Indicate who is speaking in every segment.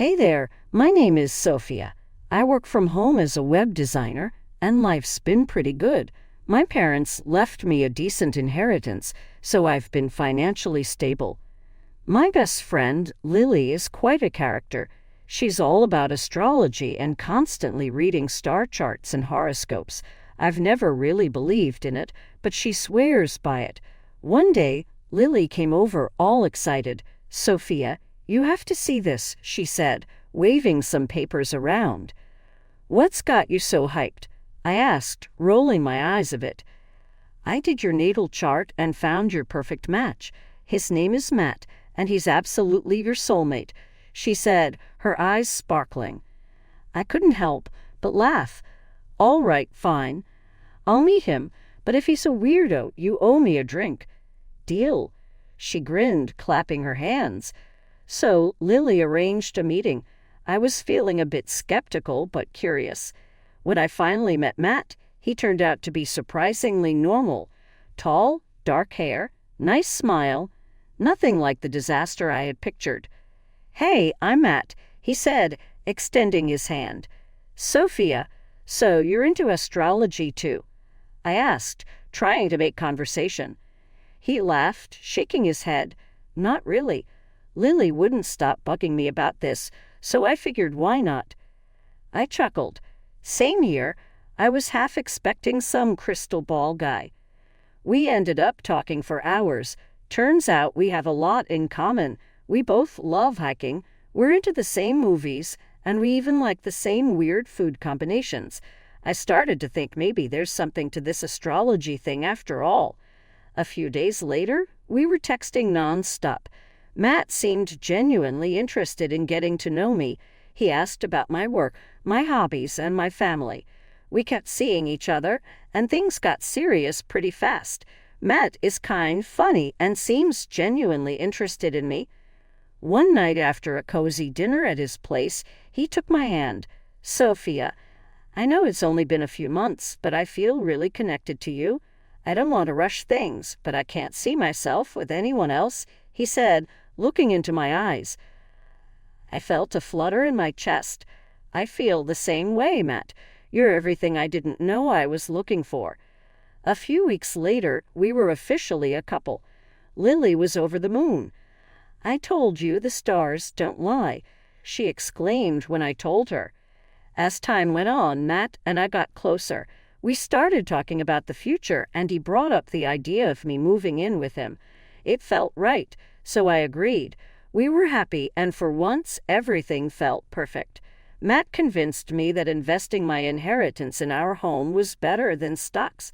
Speaker 1: Hey there, my name is Sophia. I work from home as a web designer, and life's been pretty good. My parents left me a decent inheritance, so I've been financially stable. My best friend, Lily, is quite a character. She's all about astrology and constantly reading star charts and horoscopes. I've never really believed in it, but she swears by it. One day, Lily came over all excited. "Sophia, you have to see this," she said, waving some papers around. "What's got you so hyped?" I asked, rolling my eyes a bit. "I did your natal chart and found your perfect match. His name is Matt, and he's absolutely your soulmate," she said, her eyes sparkling. I couldn't help but laugh. "All right, fine. I'll meet him, but if he's a weirdo, you owe me a drink." "Deal." She grinned, clapping her hands. So Lily arranged a meeting. I was feeling a bit skeptical but curious. When I finally met Matt, he turned out to be surprisingly normal. Tall, dark hair, nice smile, nothing like the disaster I had pictured. "Hey, I'm Matt," he said, extending his hand. "Sophia, so you're into astrology too?" I asked, trying to make conversation. He laughed, shaking his head. "Not really. Lily wouldn't stop bugging me about this, so I figured why not?" I chuckled. Same here. I was half expecting some crystal ball guy. We ended up talking for hours. Turns out we have a lot in common. We both love hiking, we're into the same movies, and we even like the same weird food combinations. I started to think maybe there's something to this astrology thing after all. A few days later, we were texting nonstop. Matt seemed genuinely interested in getting to know me. He asked about my work, my hobbies, and my family. We kept seeing each other, and things got serious pretty fast. Matt is kind, funny, and seems genuinely interested in me. One night after a cozy dinner at his place, he took my hand. "Sophia, I know it's only been a few months, but I feel really connected to you. I don't want to rush things, but I can't see myself with anyone else," he said, looking into my eyes. I felt a flutter in my chest. "I feel the same way, Matt. You're everything I didn't know I was looking for." A few weeks later, we were officially a couple. Lily was over the moon. "I told you the stars don't lie," she exclaimed when I told her. As time went on, Matt and I got closer. We started talking about the future, and he brought up the idea of me moving in with him. It felt right, so I agreed. We were happy, and for once, everything felt perfect. Matt convinced me that investing my inheritance in our home was better than stocks.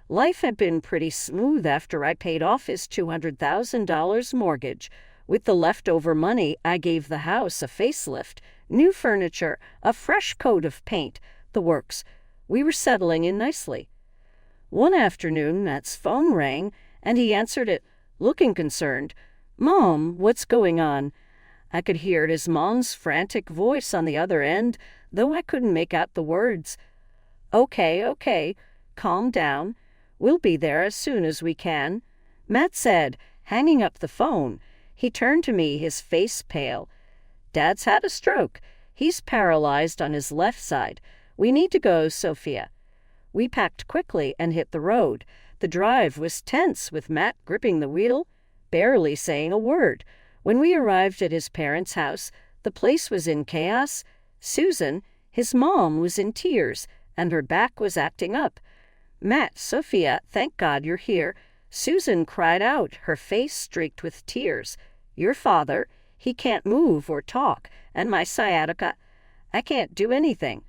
Speaker 1: Life had been pretty smooth after I paid off his $200,000 mortgage. With the leftover money, I gave the house a facelift, new furniture, a fresh coat of paint, the works. We were settling in nicely. One afternoon, Matt's phone rang, and he answered it, looking concerned. "Mom, what's going on?" I could hear his mom's frantic voice on the other end, though I couldn't make out the words. Okay, calm down. We'll be there as soon as we can," Matt said, hanging up the phone. He turned to me, his face pale. "Dad's had a stroke. He's paralyzed on his left side. We need to go, Sophia." We packed quickly and hit the road. The drive was tense, with Matt gripping the wheel, barely saying a word. When we arrived at his parents' house, the place was in chaos. Susan, his mom, was in tears, and her back was acting up. "Matt, Sophia, thank God you're here." Susan cried out, her face streaked with tears. "Your father, he can't move or talk, and my sciatica, I can't do anything."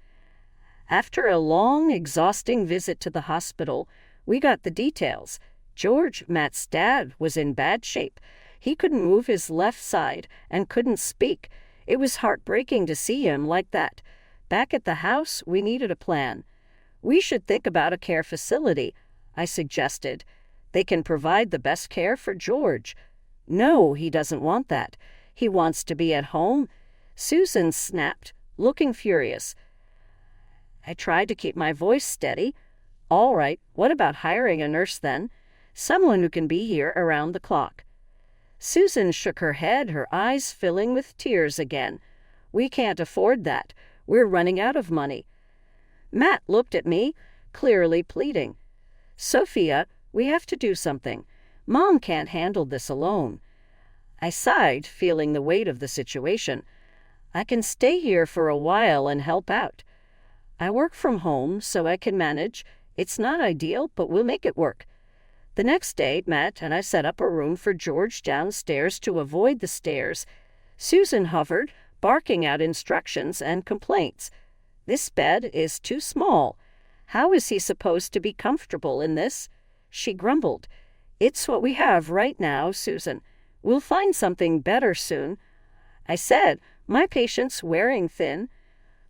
Speaker 1: After a long, exhausting visit to the hospital, we got the details. George, Matt's dad, was in bad shape. He couldn't move his left side and couldn't speak. It was heartbreaking to see him like that. Back at the house, we needed a plan. "We should think about a care facility," I suggested. "They can provide the best care for George." "No, he doesn't want that. He wants to be at home," Susan snapped, looking furious. I tried to keep my voice steady. "All right, what about hiring a nurse then? Someone who can be here around the clock." Susan shook her head, her eyes filling with tears again. We can't afford that. We're running out of money." Matt looked at me, clearly pleading. "Sophia, we have to do something. Mom can't handle this alone." I sighed, feeling the weight of the situation. "I can stay here for a while and help out. I work from home, so I can manage. It's not ideal, but we'll make it work." The next day, Matt and I set up a room for George downstairs to avoid the stairs. Susan hovered, barking out instructions and complaints. "This bed is too small. How is he supposed to be comfortable in this?" She grumbled. "It's what we have right now, Susan. We'll find something better soon." I said, my patience wearing thin.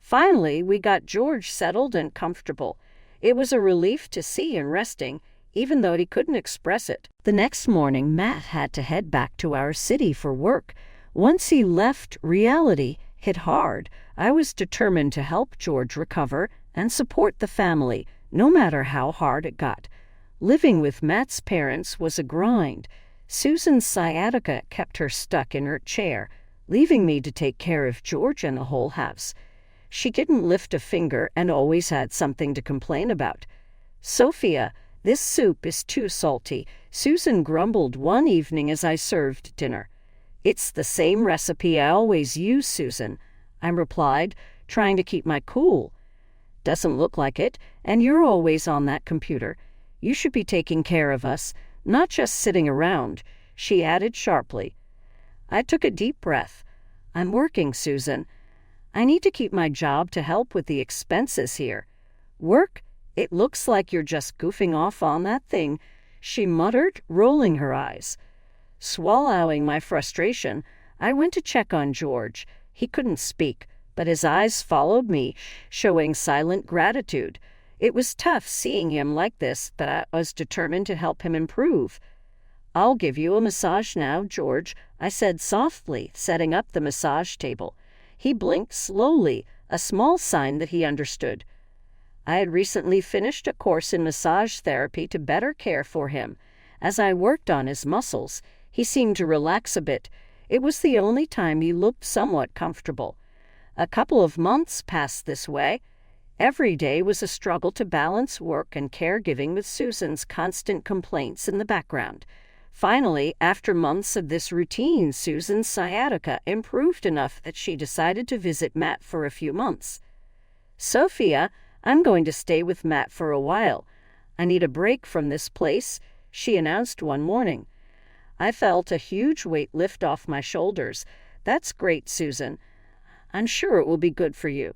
Speaker 1: Finally, we got George settled and comfortable. It was a relief to see him resting, even though he couldn't express it. The next morning, Matt had to head back to our city for work. Once he left, reality hit hard. I was determined to help George recover and support the family, no matter how hard it got. Living with Matt's parents was a grind. Susan's sciatica kept her stuck in her chair, leaving me to take care of George and the whole house. She didn't lift a finger and always had something to complain about. "Sophia, this soup is too salty," Susan grumbled one evening as I served dinner. "It's the same recipe I always use, Susan," I replied, trying to keep my cool. "Doesn't look like it, and you're always on that computer. You should be taking care of us, not just sitting around," she added sharply. I took a deep breath. "I'm working, Susan. I need to keep my job to help with the expenses here." "Work? It looks like you're just goofing off on that thing," she muttered, rolling her eyes. Swallowing my frustration, I went to check on George. He couldn't speak, but his eyes followed me, showing silent gratitude. It was tough seeing him like this, but I was determined to help him improve. "I'll give you a massage now, George," I said softly, setting up the massage table. He blinked slowly, a small sign that he understood. I had recently finished a course in massage therapy to better care for him. As I worked on his muscles, he seemed to relax a bit. It was the only time he looked somewhat comfortable. A couple of months passed this way. Every day was a struggle to balance work and caregiving with Susan's constant complaints in the background. Finally, after months of this routine, Susan's sciatica improved enough that she decided to visit Matt for a few months. "Sophia, I'm going to stay with Matt for a while. I need a break from this place," she announced one morning. I felt a huge weight lift off my shoulders. "That's great, Susan. I'm sure it will be good for you."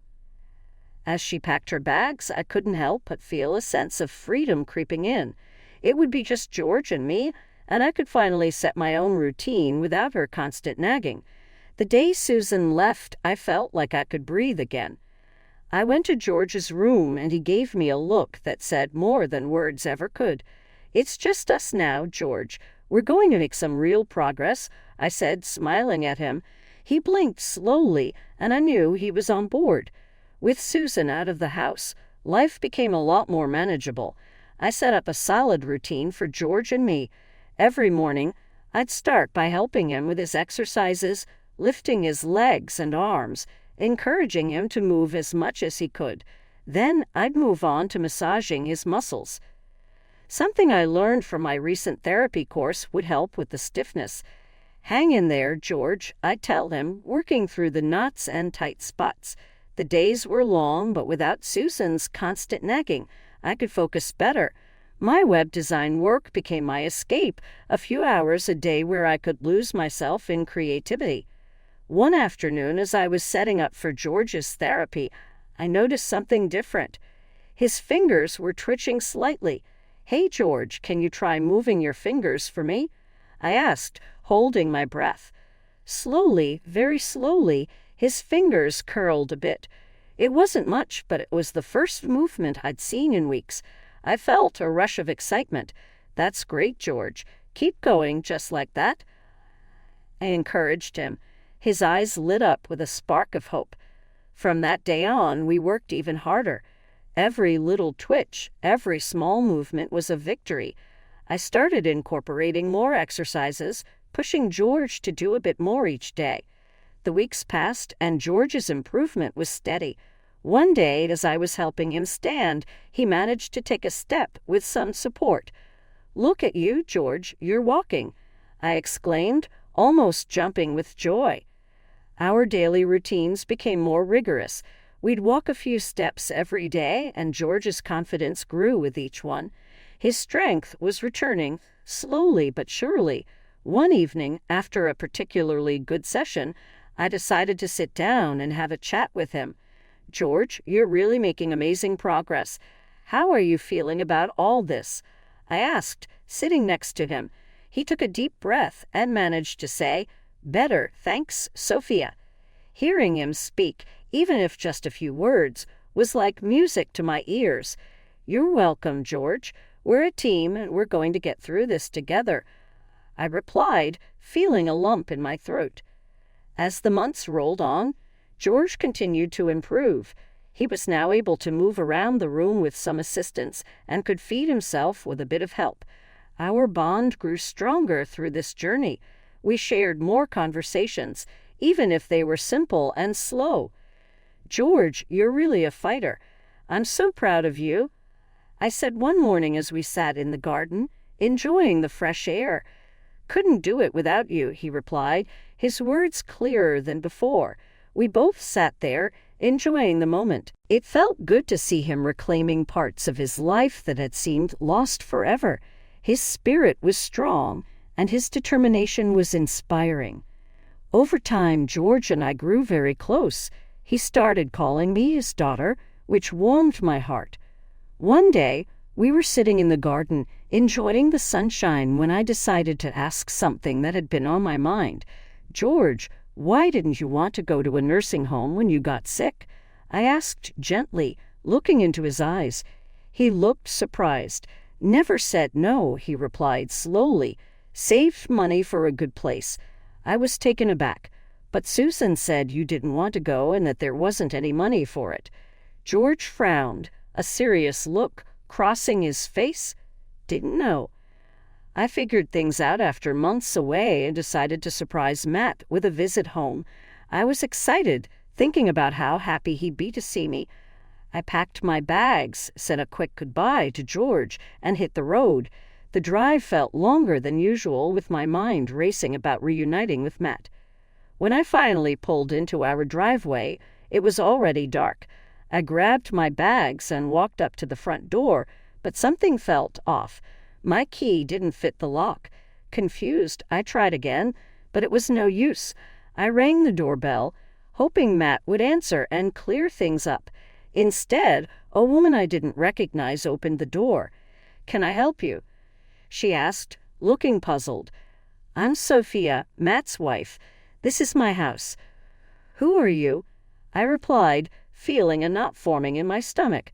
Speaker 1: As she packed her bags, I couldn't help but feel a sense of freedom creeping in. It would be just George and me, and I could finally set my own routine without her constant nagging. The day Susan left, I felt like I could breathe again. I went to George's room, and he gave me a look that said more than words ever could. "It's just us now, George. We're going to make some real progress," I said, smiling at him. He blinked slowly, and I knew he was on board. With Susan out of the house, life became a lot more manageable. I set up a solid routine for George and me. Every morning, I'd start by helping him with his exercises, lifting his legs and arms, encouraging him to move as much as he could. Then I'd move on to massaging his muscles. Something I learned from my recent therapy course would help with the stiffness. "Hang in there, George," I'd tell him, working through the knots and tight spots. The days were long, but without Susan's constant nagging, I could focus better. My web design work became my escape, a few hours a day where I could lose myself in creativity. One afternoon, as I was setting up for George's therapy, I noticed something different. His fingers were twitching slightly. "Hey, George, can you try moving your fingers for me?" I asked, holding my breath. Slowly, very slowly, his fingers curled a bit. It wasn't much, but it was the first movement I'd seen in weeks. I felt a rush of excitement. "That's great, George. Keep going just like that." I encouraged him. His eyes lit up with a spark of hope. From that day on, we worked even harder. Every little twitch, every small movement was a victory. I started incorporating more exercises, pushing George to do a bit more each day. The weeks passed, and George's improvement was steady. One day, as I was helping him stand, he managed to take a step with some support. "Look at you, George, you're walking," I exclaimed, almost jumping with joy. Our daily routines became more rigorous. We'd walk a few steps every day, and George's confidence grew with each one. His strength was returning, slowly but surely. One evening, after a particularly good session, I decided to sit down and have a chat with him. "George, you're really making amazing progress. How are you feeling about all this?" I asked, sitting next to him. He took a deep breath and managed to say, "Better, thanks, Sophia." Hearing him speak, even if just a few words, was like music to my ears. "You're welcome, George. We're a team and we're going to get through this together," I replied, feeling a lump in my throat. As the months rolled on, George continued to improve. He was now able to move around the room with some assistance and could feed himself with a bit of help. Our bond grew stronger through this journey. We shared more conversations, even if they were simple and slow. "George, you're really a fighter. I'm so proud of you," I said one morning as we sat in the garden, enjoying the fresh air. "Couldn't do it without you," he replied, his words clearer than before. We both sat there, enjoying the moment. It felt good to see him reclaiming parts of his life that had seemed lost forever. His spirit was strong, and his determination was inspiring. Over time, George and I grew very close. He started calling me his daughter, which warmed my heart. One day, we were sitting in the garden, enjoying the sunshine, when I decided to ask something that had been on my mind. "George, why didn't you want to go to a nursing home when you got sick?" I asked gently, looking into his eyes. He looked surprised. "Never said no," he replied slowly. "Saved money for a good place." I was taken aback. "But Susan said you didn't want to go and that there wasn't any money for it." George frowned, a serious look crossing his face. "Didn't know." I figured things out after months away and decided to surprise Matt with a visit home. I was excited, thinking about how happy he'd be to see me. I packed my bags, said a quick goodbye to George, and hit the road. The drive felt longer than usual, with my mind racing about reuniting with Matt. When I finally pulled into our driveway, it was already dark. I grabbed my bags and walked up to the front door, but something felt off. My key didn't fit the lock. Confused, I tried again, but it was no use. I rang the doorbell, hoping Matt would answer and clear things up. Instead, a woman I didn't recognize opened the door. "Can I help you?" she asked, looking puzzled. "I'm Sophia, Matt's wife. This is my house." "Who are you?" I replied, feeling a knot forming in my stomach.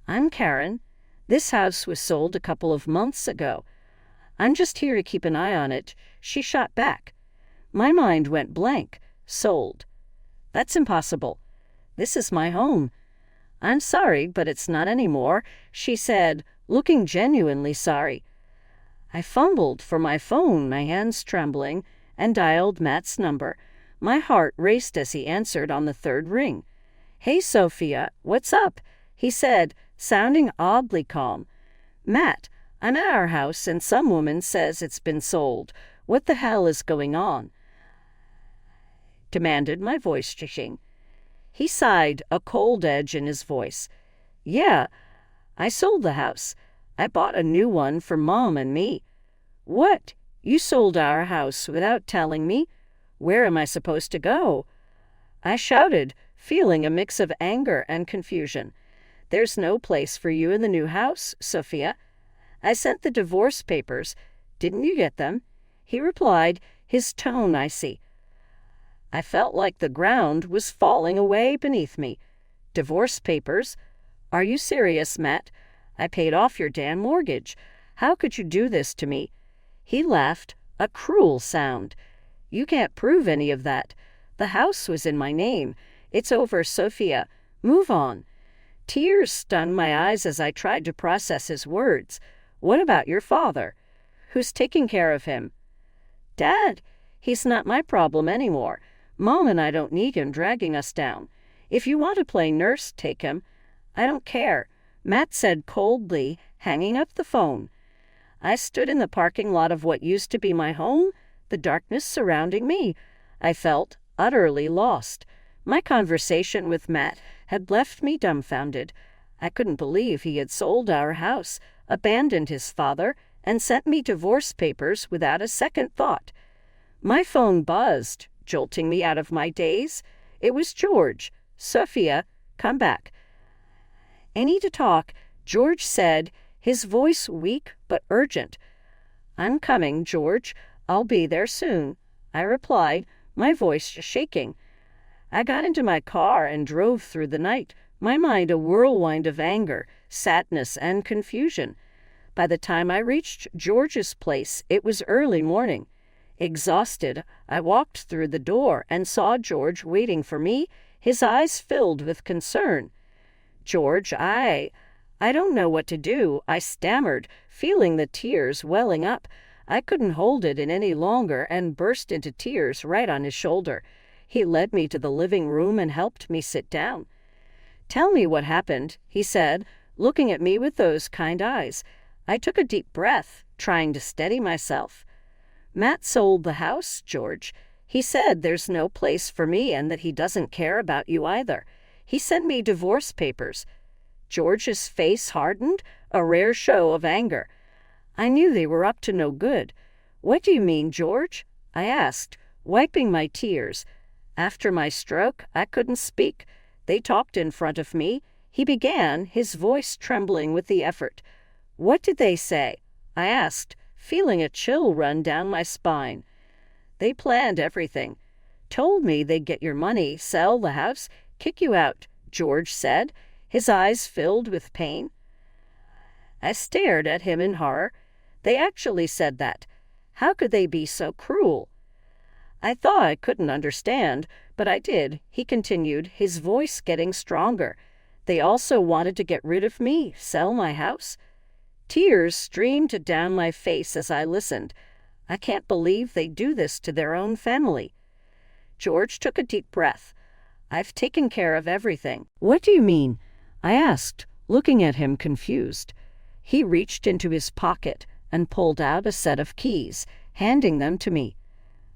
Speaker 1: "I'm Karen. This house was sold a couple of months ago. I'm just here to keep an eye on it," she shot back. My mind went blank. Sold. That's impossible. This is my home. "I'm sorry, but it's not anymore," she said, looking genuinely sorry. I fumbled for my phone, my hands trembling, and dialed Matt's number. My heart raced as he answered on the third ring. "Hey, Sophia, what's up?" he said, sounding oddly calm. "Matt, I'm at our house and some woman says it's been sold. What the hell is going on?" demanded my voice shaking. He sighed, a cold edge in his voice. "Yeah, I sold the house. I bought a new one for Mom and me." "What? You sold our house without telling me? Where am I supposed to go?" I shouted, feeling a mix of anger and confusion. "There's no place for you in the new house, Sophia. I sent the divorce papers. Didn't you get them?" He replied, his tone icy. I felt like the ground was falling away beneath me. "Divorce papers? Are you serious, Matt? I paid off your damn mortgage. How could you do this to me?" He laughed, a cruel sound. "You can't prove any of that. The house was in my name. It's over, Sophia. Move on." Tears stung my eyes as I tried to process his words. "What about your father? Who's taking care of him?" "Dad, he's not my problem anymore. Mom and I don't need him dragging us down. If you want to play nurse, take him. I don't care, Matt said coldly, hanging up the phone. I stood in the parking lot of what used to be my home, the darkness surrounding me. I felt utterly lost. My conversation with Matt had left me dumbfounded. I couldn't believe he had sold our house, abandoned his father, and sent me divorce papers without a second thought. My phone buzzed, jolting me out of my daze. It was George. "Sophia, come back." "I need to talk," George said, his voice weak but urgent. "I'm coming, George. I'll be there soon," I replied, my voice shaking. I got into my car and drove through the night, my mind a whirlwind of anger, sadness, and confusion. By the time I reached George's place, it was early morning. Exhausted, I walked through the door and saw George waiting for me, his eyes filled with concern. "George, I don't know what to do," I stammered, feeling the tears welling up. I couldn't hold it in any longer and burst into tears right on his shoulder. He led me to the living room and helped me sit down. "Tell me what happened," he said, looking at me with those kind eyes. I took a deep breath, trying to steady myself. "Matt sold the house, George. He said there's no place for me and that he doesn't care about you either. He sent me divorce papers." George's face hardened, a rare show of anger. I knew they were up to no good. "What do you mean, George?" I asked, wiping my tears. After my stroke, I couldn't speak. They talked in front of me. He began, his voice trembling with the effort. "What did they say?" I asked, feeling a chill run down my spine. "They planned everything. Told me they'd get your money, sell the house, kick you out," George said, his eyes filled with pain. I stared at him in horror. They actually said that. How could they be so cruel? I thought I couldn't understand, but I did, he continued, his voice getting stronger. They also wanted to get rid of me, sell my house. Tears streamed down my face as I listened. I can't believe they do this to their own family. George took a deep breath. "I've taken care of everything." "What do you mean?" I asked, looking at him confused. He reached into his pocket and pulled out a set of keys, handing them to me.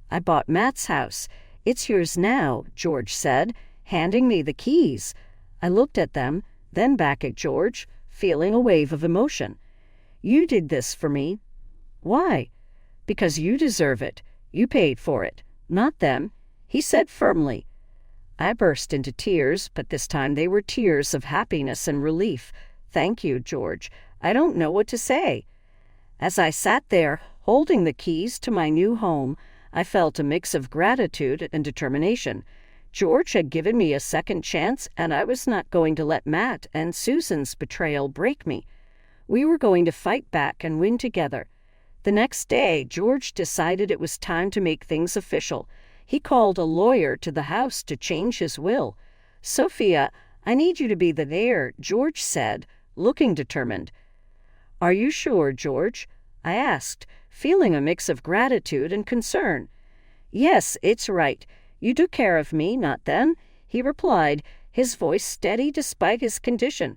Speaker 1: "I bought Matt's house. It's yours now," George said, handing me the keys. I looked at them, then back at George, feeling a wave of emotion. "You did this for me." "Why?" "Because you deserve it. You paid for it, not them," he said firmly. I burst into tears, but this time they were tears of happiness and relief. "Thank you, George. I don't know what to say." As I sat there, holding the keys to my new home, I felt a mix of gratitude and determination. George had given me a second chance, and I was not going to let Matt and Susan's betrayal break me. We were going to fight back and win together. The next day, George decided it was time to make things official. He called a lawyer to the house to change his will. "Sophia, I need you to be the heir," George said, looking determined. "Are you sure, George?" I asked, feeling a mix of gratitude and concern. "Yes, it's right. You took care of me, not them," he replied, his voice steady despite his condition.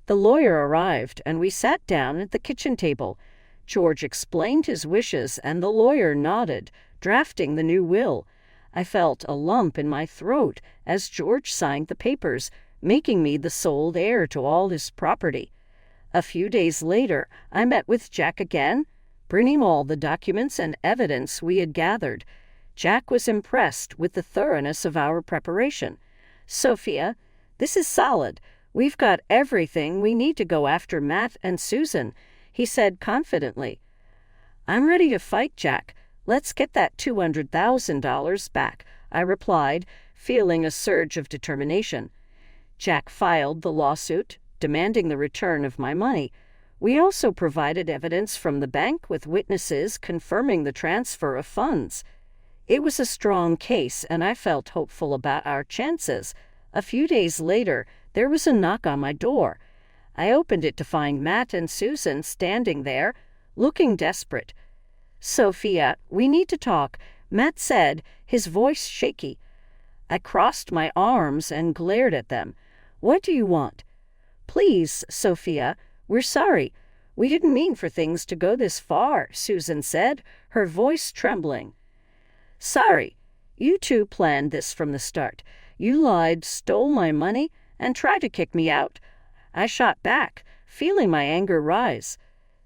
Speaker 1: The lawyer arrived, and we sat down at the kitchen table. George explained his wishes, and the lawyer nodded, drafting the new will. I felt a lump in my throat as George signed the papers, making me the sole heir to all his property. A few days later, I met with Jack again, bringing all the documents and evidence we had gathered. Jack was impressed with the thoroughness of our preparation. "Sophia, this is solid. We've got everything we need to go after Matt and Susan," he said confidently. "I'm ready to fight, Jack. Let's get that $200,000 back," I replied, feeling a surge of determination. Jack filed the lawsuit, demanding the return of my money. We also provided evidence from the bank with witnesses confirming the transfer of funds. It was a strong case, and I felt hopeful about our chances. A few days later, there was a knock on my door. I opened it to find Matt and Susan standing there, looking desperate. "Sophia, we need to talk. Matt said, his voice shaky. I crossed my arms and glared at them. What do you want? Please, Sophia, we're sorry. We didn't mean for things to go this far, Susan said, her voice trembling. Sorry. You two planned this from the start. You lied, stole my money, and tried to kick me out. I shot back, feeling my anger rise.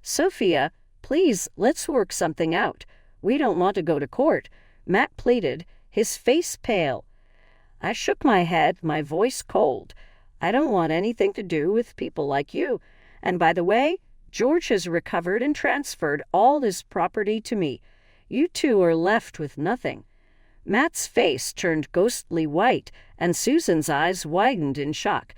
Speaker 1: Sophia, please, let's work something out. We don't want to go to court, Matt pleaded, his face pale. I shook my head, my voice cold. I don't want anything to do with people like you. And by the way, George has recovered and transferred all his property to me. You two are left with nothing. Matt's face turned ghostly white, and Susan's eyes widened in shock.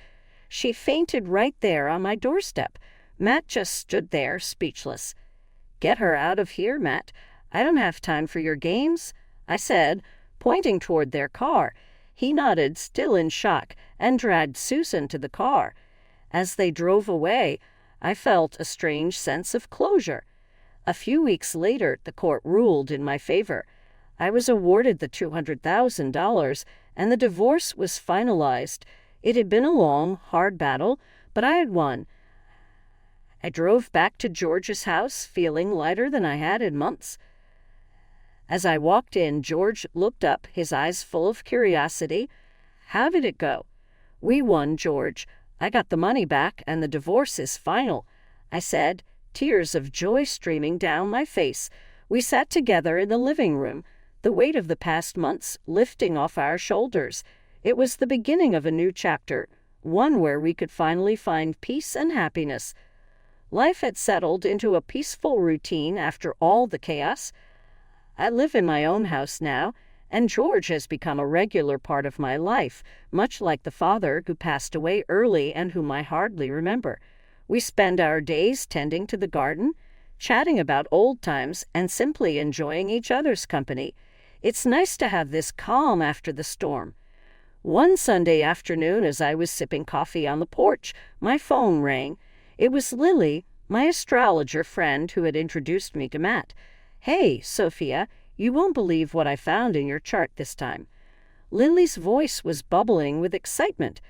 Speaker 1: She fainted right there on my doorstep. Matt just stood there, speechless. Get her out of here, Matt. I don't have time for your games, I said, pointing toward their car. He nodded, still in shock, and dragged Susan to the car. As they drove away, I felt a strange sense of closure. A few weeks later, the court ruled in my favor. I was awarded the $200,000, and the divorce was finalized. It had been a long, hard battle, but I had won. I drove back to George's house, feeling lighter than I had in months. As I walked in, George looked up, his eyes full of curiosity. How did it go? We won, George. I got the money back, and the divorce is final, I said, tears of joy streaming down my face. We sat together in the living room, the weight of the past months lifting off our shoulders. It was the beginning of a new chapter, one where we could finally find peace and happiness. Life had settled into a peaceful routine after all the chaos. I live in my own house now, and George has become a regular part of my life, much like the father who passed away early and whom I hardly remember. We spend our days tending to the garden, chatting about old times, and simply enjoying each other's company. It's nice to have this calm after the storm. One Sunday afternoon, as I was sipping coffee on the porch, my phone rang. It was Lily, my astrologer friend who had introduced me to Matt. Hey, Sophia, you won't believe what I found in your chart this time. Lily's voice was bubbling with excitement.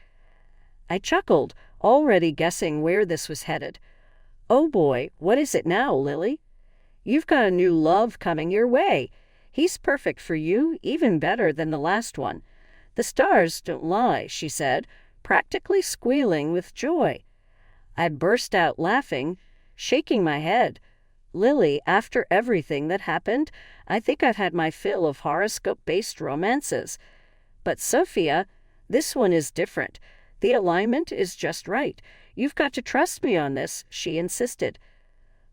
Speaker 1: I chuckled, already guessing where this was headed. Oh boy, what is it now, Lily? You've got a new love coming your way. He's perfect for you, even better than the last one. The stars don't lie, she said, practically squealing with joy. I burst out laughing, shaking my head. Lily, after everything that happened, I think I've had my fill of horoscope-based romances. But Sophia, this one is different. The alignment is just right. You've got to trust me on this, she insisted.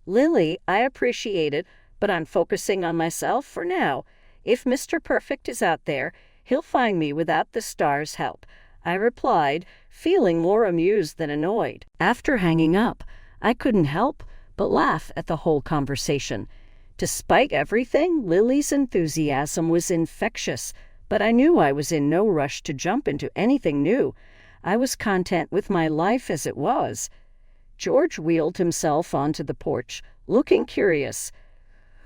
Speaker 1: Lily, I appreciate it, but I'm focusing on myself for now. If Mr. Perfect is out there, he'll find me without the stars' help, I replied, feeling more amused than annoyed. After hanging up, I couldn't help but laugh at the whole conversation. Despite everything, Lily's enthusiasm was infectious, but I knew I was in no rush to jump into anything new. I was content with my life as it was. George wheeled himself onto the porch, looking curious.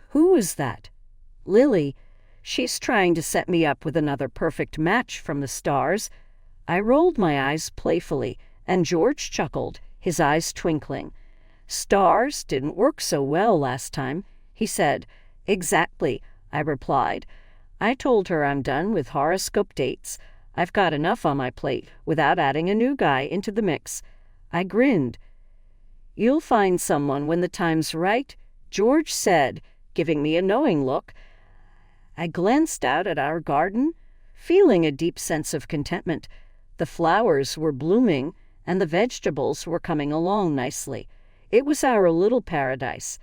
Speaker 1: Who was that? Lily. She's trying to set me up with another perfect match from the stars. I rolled my eyes playfully, and George chuckled, his eyes twinkling. Stars didn't work so well last time, he said. Exactly, I replied. I told her I'm done with horoscope dates. I've got enough on my plate without adding a new guy into the mix. I grinned. You'll find someone when the time's right, George said, giving me a knowing look. I glanced out at our garden, feeling a deep sense of contentment. The flowers were blooming, and the vegetables were coming along nicely. It was our little paradise.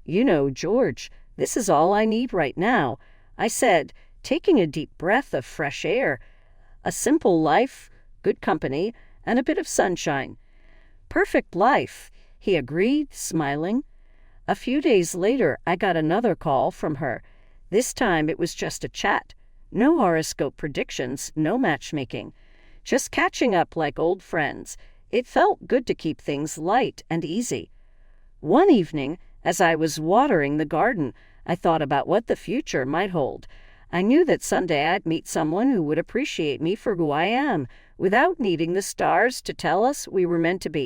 Speaker 1: You know, George, this is all I need right now, I said, taking a deep breath of fresh air. A simple life, good company, and a bit of sunshine. Perfect life, he agreed, smiling. A few days later, I got another call from her. This time it was just a chat. No horoscope predictions, no matchmaking. Just catching up like old friends. It felt good to keep things light and easy. One evening, as I was watering the garden, I thought about what the future might hold. I knew that someday I'd meet someone who would appreciate me for who I am, without needing the stars to tell us we were meant to be.